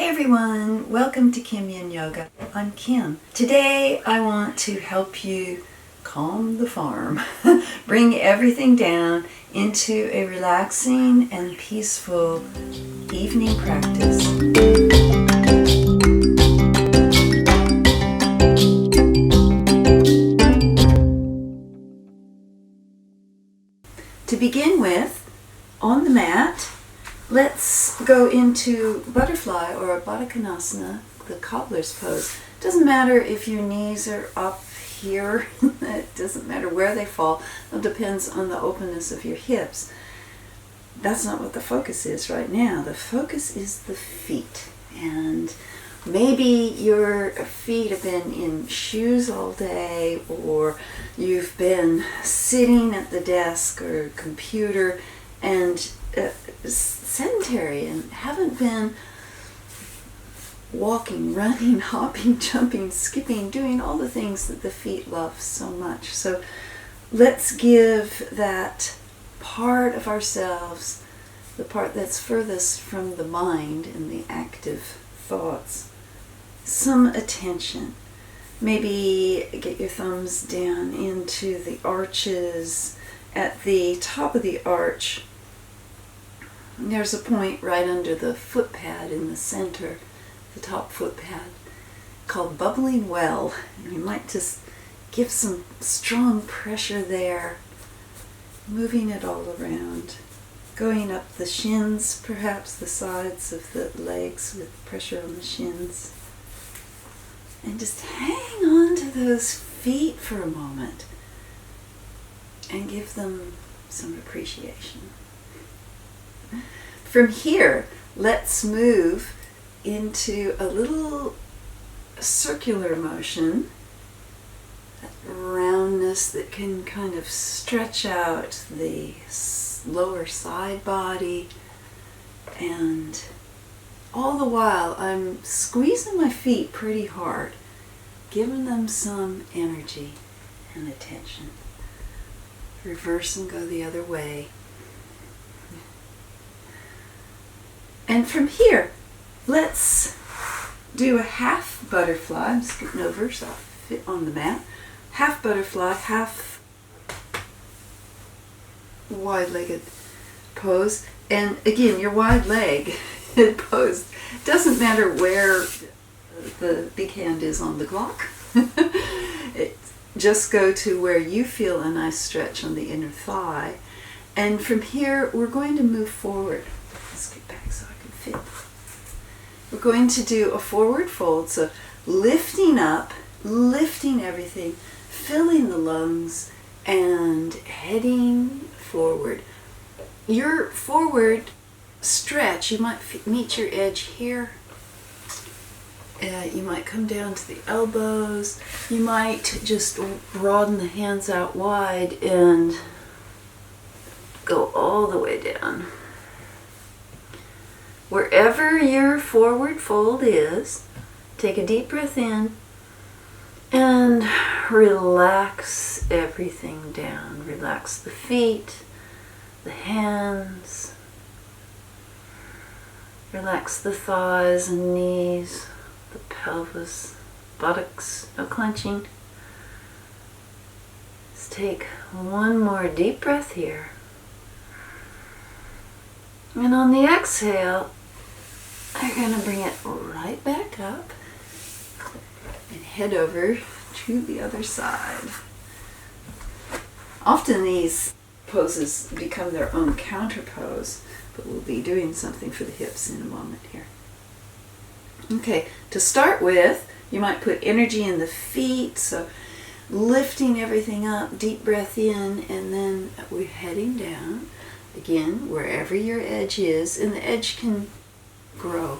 Hey everyone, welcome to Kim Yin Yoga. I'm Kim. Today I want to help you calm the farm, bring everything down into a relaxing and peaceful evening practice. To begin with, on the mat, let's go into butterfly or Baddha Konasana, the cobbler's pose. Doesn't matter if your knees are up here, it doesn't matter where they fall, it depends on the openness of your hips. That's not what the focus is right now. The focus is the feet. And maybe your feet have been in shoes all day, or you've been sitting at the desk or computer and sedentary and haven't been walking, running, hopping, jumping, skipping, doing all the things that the feet love so much. So let's give that part of ourselves, the part that's furthest from the mind and the active thoughts, some attention. Maybe get your thumbs down into the arches. At the top of the arch, there's a point right under the foot pad in the center, the top foot pad, called bubbling well. And we might just give some strong pressure there, moving it all around, going up the shins, perhaps the sides of the legs with pressure on the shins. And just hang on to those feet for a moment and give them some appreciation. From here, let's move into a little circular motion, that roundness that can kind of stretch out the lower side body, and all the while I'm squeezing my feet pretty hard, giving them some energy and attention. Reverse and go the other way. And from here, let's do a half butterfly. I'm scooting over so I'll fit on the mat. Half butterfly, half wide-legged pose. And again, your wide-legged pose doesn't matter where the big hand is on the clock. Just go to where you feel a nice stretch on the inner thigh. And from here, we're going to move forward. Let's get back so I can fit. We're going to do a forward fold. So lifting up, lifting everything, filling the lungs, and heading forward. Your forward stretch, you might meet your edge here. You might come down to the elbows. You might just broaden the hands out wide and go all the way down. Wherever your forward fold is, take a deep breath in and relax everything down. Relax the feet, the hands, relax the thighs and knees, the pelvis, buttocks, no clenching. Let's take one more deep breath here. And on the exhale, you're going to bring it right back up and head over to the other side. Often these poses become their own counter pose, but we'll be doing something for the hips in a moment here. Okay, to start with, you might put energy in the feet, so lifting everything up, deep breath in, and then we're heading down. Again, wherever your edge is, and the edge can grow.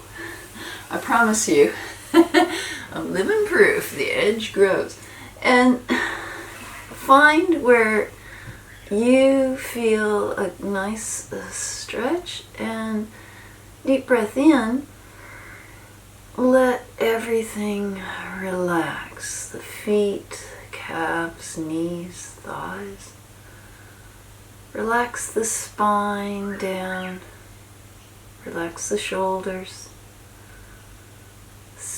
I promise you, I'm living proof, the edge grows. And find where you feel a nice stretch, and deep breath in. Let everything relax. The feet, calves, knees, thighs. Relax the spine down. Relax the shoulders.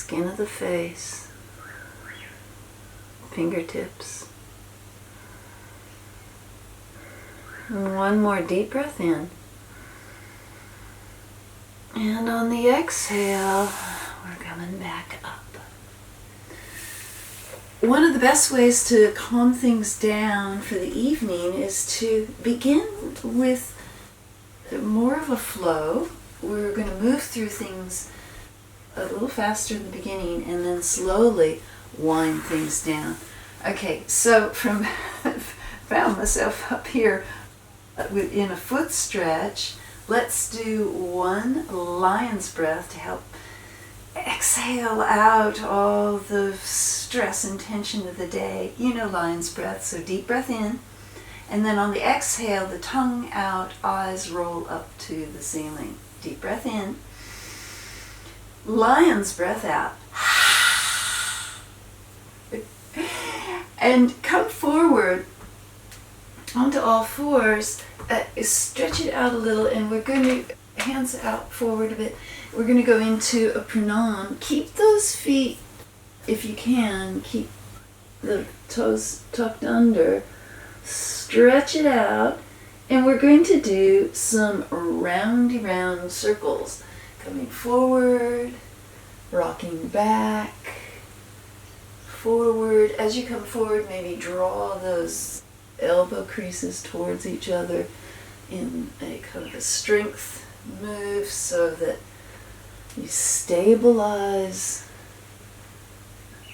skin of the face, fingertips. And one more deep breath in. And on the exhale, we're coming back up. One of the best ways to calm things down for the evening is to begin with more of a flow. We're going to move through things a little faster in the beginning and then slowly wind things down. Okay, so found myself up here in a foot stretch. Let's do one lion's breath to help exhale out all the stress and tension of the day. You know lion's breath, so deep breath in. And then on the exhale, the tongue out, eyes roll up to the ceiling. Deep breath in. Lion's breath out. And come forward onto all fours. Stretch it out a little, and we're going to, hands out forward a bit. We're going to go into a pranam. Keep those feet, if you can, keep the toes tucked under. Stretch it out, and we're going to do some roundy round circles. Coming forward, rocking back, forward. As you come forward, maybe draw those elbow creases towards each other in a kind of a strength move so that you stabilize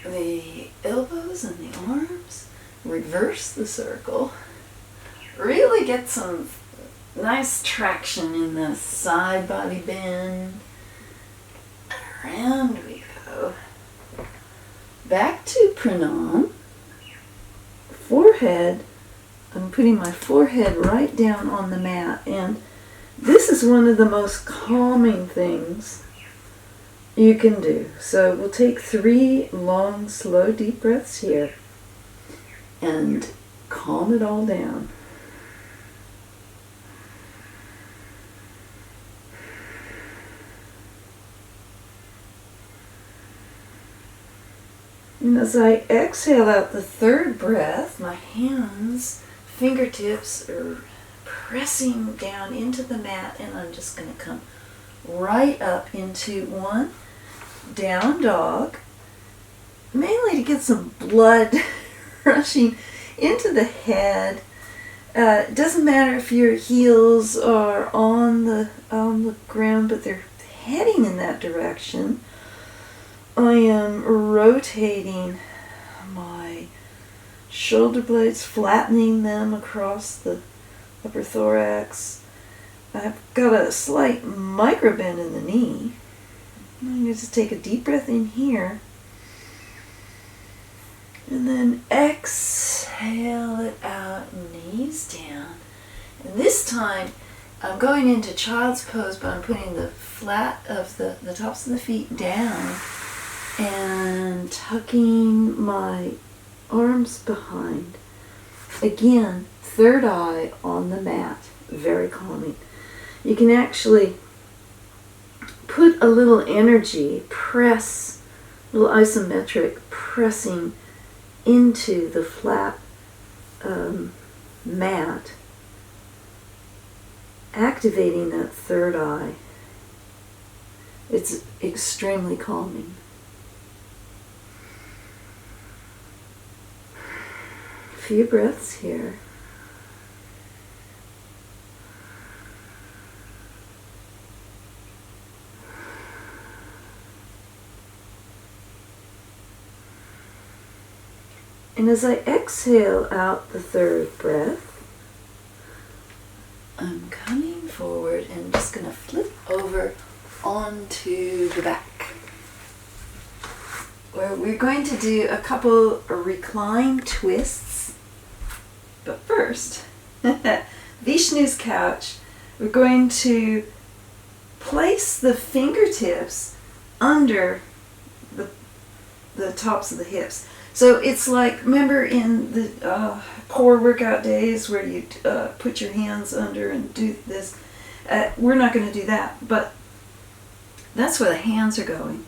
the elbows and the arms. Reverse the circle. Really get some nice traction in the side body bend. Around we go. Back to pranam. Forehead. I'm putting my forehead right down on the mat, and this is one of the most calming things you can do. So we'll take 3 long, slow, deep breaths here and calm it all down. And as I exhale out the 3rd breath, my hands, fingertips are pressing down into the mat, and I'm just going to come right up into one down dog, mainly to get some blood rushing into the head. It doesn't matter if your heels are on the ground, but they're heading in that direction. I am rotating my shoulder blades, flattening them across the upper thorax. I've got a slight micro bend in the knee. I'm going to just take a deep breath in here. And then exhale it out, knees down. And this time, I'm going into child's pose, but I'm putting the flat of the tops of the feet down and tucking my arms behind. Again, 3rd eye on the mat, very calming. You can actually put a little energy, press, a little isometric pressing into the flat mat, activating that 3rd eye. It's extremely calming. A few breaths here. And as I exhale out the 3rd breath, I'm coming forward and just going to flip over onto the back, where we're going to do a couple recline twists. But first, Vishnu's couch, we're going to place the fingertips under the tops of the hips. So it's like, remember in the core workout days where you put your hands under and do this? We're not going to do that, but that's where the hands are going.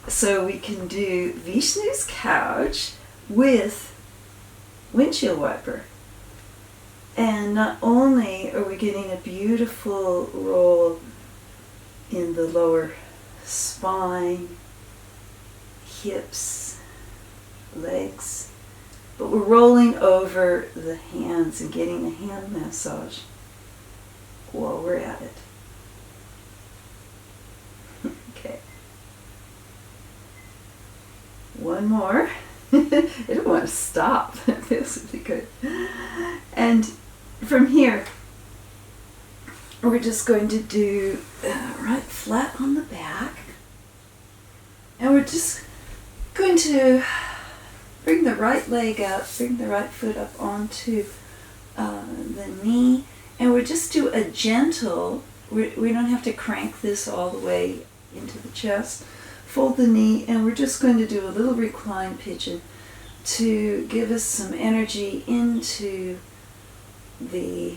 So we can do Vishnu's couch with windshield wiper. And not only are we getting a beautiful roll in the lower spine, hips, legs, but we're rolling over the hands and getting a hand massage while we're at it. Okay. One more. I don't want to stop. That feels really good. And from here, we're just going to do right flat on the back. And we're just going to bring the right leg up, bring the right foot up onto the knee. And we'll just do a gentle, we don't have to crank this all the way into the chest. Fold the knee, and we're just going to do a little recline pigeon to give us some energy into the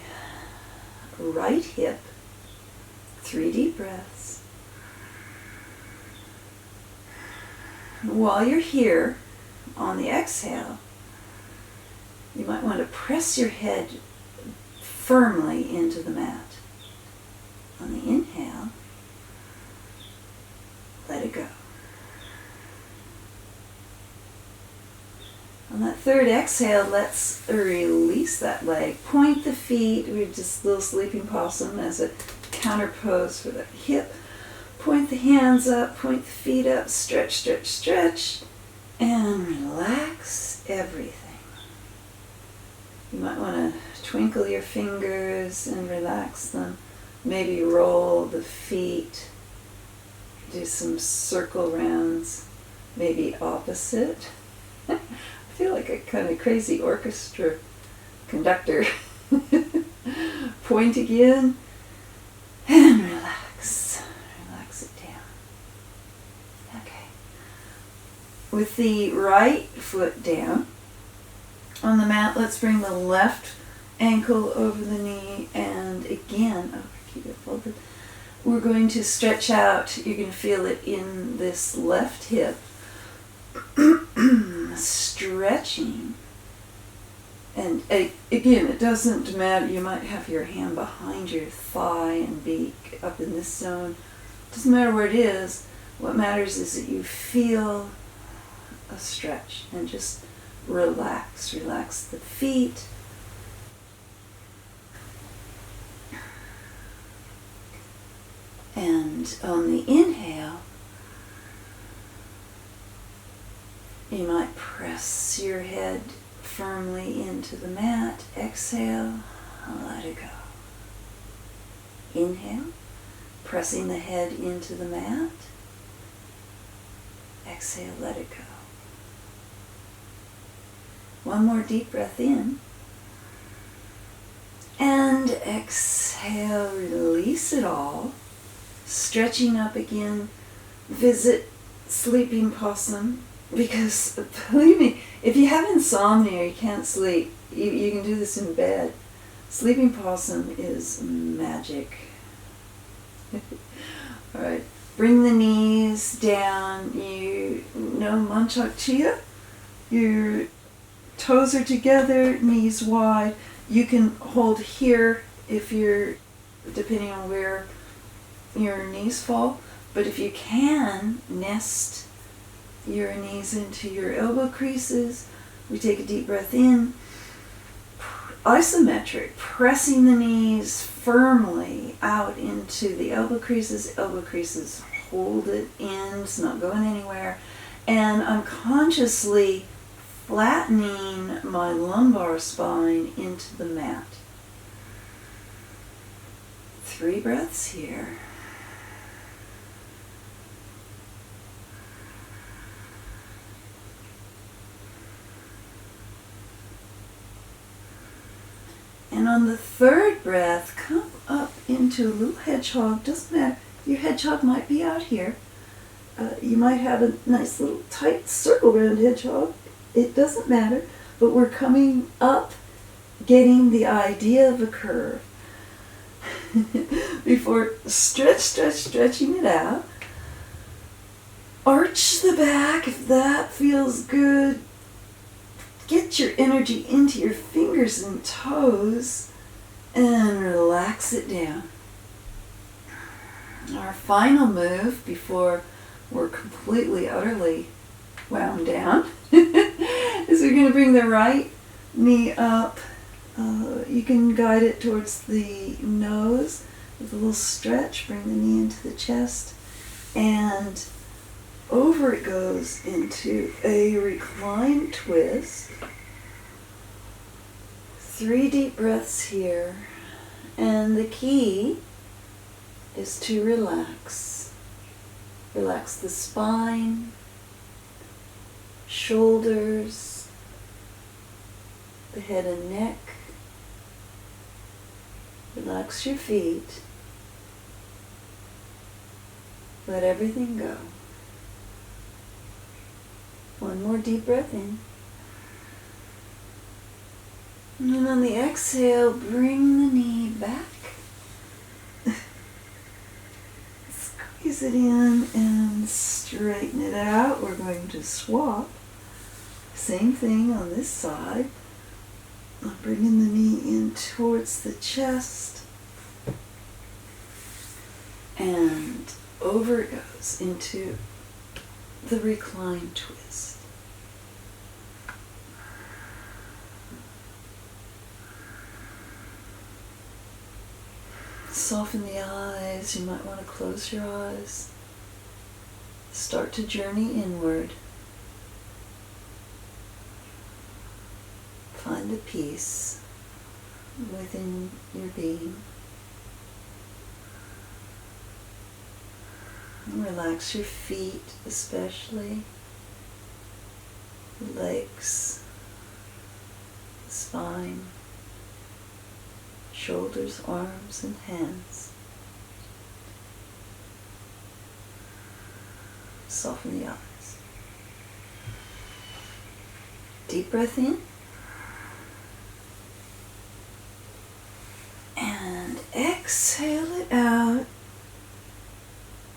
right hip. 3 deep breaths. While you're here, on the exhale, you might want to press your head firmly into the mat. On the inhale, let it go. On that third exhale, let's release that leg. Point the feet. We're just a little sleeping possum as a counter pose for the hip. Point the hands up, point the feet up, stretch, stretch, stretch, and relax everything. You might want to twinkle your fingers and relax them. Maybe roll the feet. Do some circle rounds, maybe opposite. I feel like a kind of crazy orchestra conductor. Point again and relax. Relax it down. Okay. With the right foot down on the mat, let's bring the left ankle over the knee, and again, keep it folded. We're going to stretch out. You're going to feel it in this left hip. Stretching. And again, it doesn't matter. You might have your hand behind your thigh and be up in this zone. It doesn't matter where it is. What matters is that you feel a stretch and just relax. Relax the feet. And on the inhale, you might press your head firmly into the mat. Exhale, let it go. Inhale, pressing the head into the mat. Exhale, let it go. One more deep breath in. And exhale, release it all. Stretching up again. Visit sleeping possum. Because, believe me, if you have insomnia or you can't sleep, you can do this in bed. Sleeping possum is magic. Alright, bring the knees down. You know Manchak Chia? Your toes are together, knees wide. You can hold here if you're, depending on where your knees fall. But if you can, nest your knees into your elbow creases. We take a deep breath in. Isometric, pressing the knees firmly out into the elbow creases. Elbow creases, hold it in, it's not going anywhere. And I'm consciously flattening my lumbar spine into the mat. 3 breaths here. And on the third breath, come up into a little hedgehog. Doesn't matter. Your hedgehog might be out here. You might have a nice little tight circle round hedgehog. It doesn't matter. But we're coming up, getting the idea of a curve. Before stretching it out. Arch the back if that feels good. Get your energy into your fingers and toes and relax it down. Our final move before we're completely, utterly wound down is we're going to bring the right knee up. You can guide it towards the nose with a little stretch. Bring the knee into the chest, and over it goes into a recline twist. 3 deep breaths here, and the key is to relax. Relax the spine, shoulders, the head and neck. Relax your feet. Let everything go. One more deep breath in. And then on the exhale, bring the knee back. Squeeze it in and straighten it out. We're going to swap. Same thing on this side. I'm bringing the knee in towards the chest. And over it goes into the recline twist. Soften the eyes. You might want to close your eyes. Start to journey inward. Find a peace within your being. And relax your feet, especially the legs, the spine, shoulders, arms, and hands. Soften the eyes. Deep breath in. And exhale it out.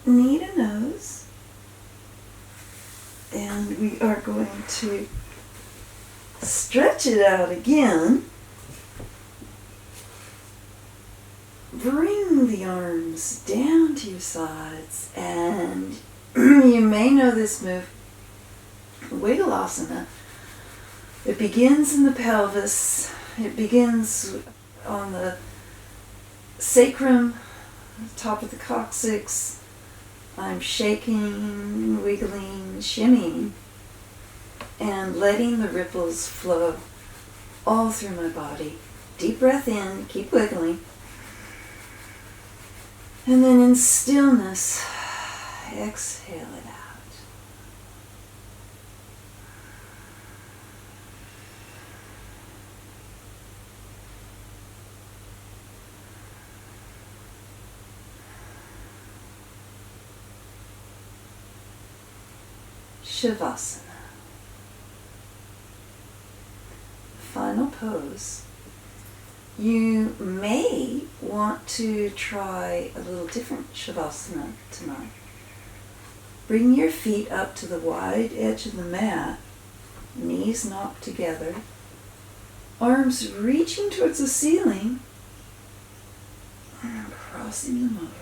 Knee to nose. And we are going to stretch it out again. Bring the arms down to your sides, and you may know this move, Wiggle-asana. It begins in the pelvis. It begins on the sacrum, top of the coccyx. I'm shaking, wiggling, shimmying, and letting the ripples flow all through my body. Deep breath in, keep wiggling. And then in stillness, exhale it out. Shavasana. Final pose. You may want to try a little different Shavasana tonight. Bring your feet up to the wide edge of the mat, knees knocked together, arms reaching towards the ceiling, and crossing them over.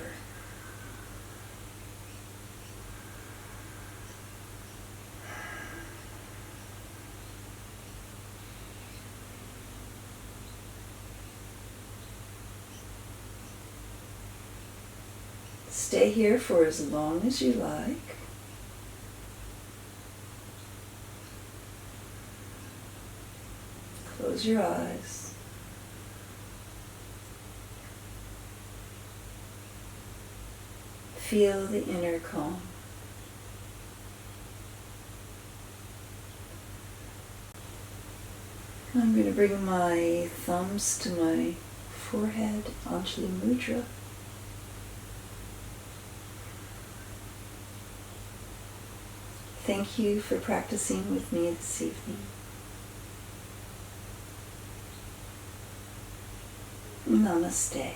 Stay here for as long as you like. Close your eyes. Feel the inner calm. I'm going to bring my thumbs to my forehead, Anjali Mudra. Thank you for practicing with me this evening. Namaste.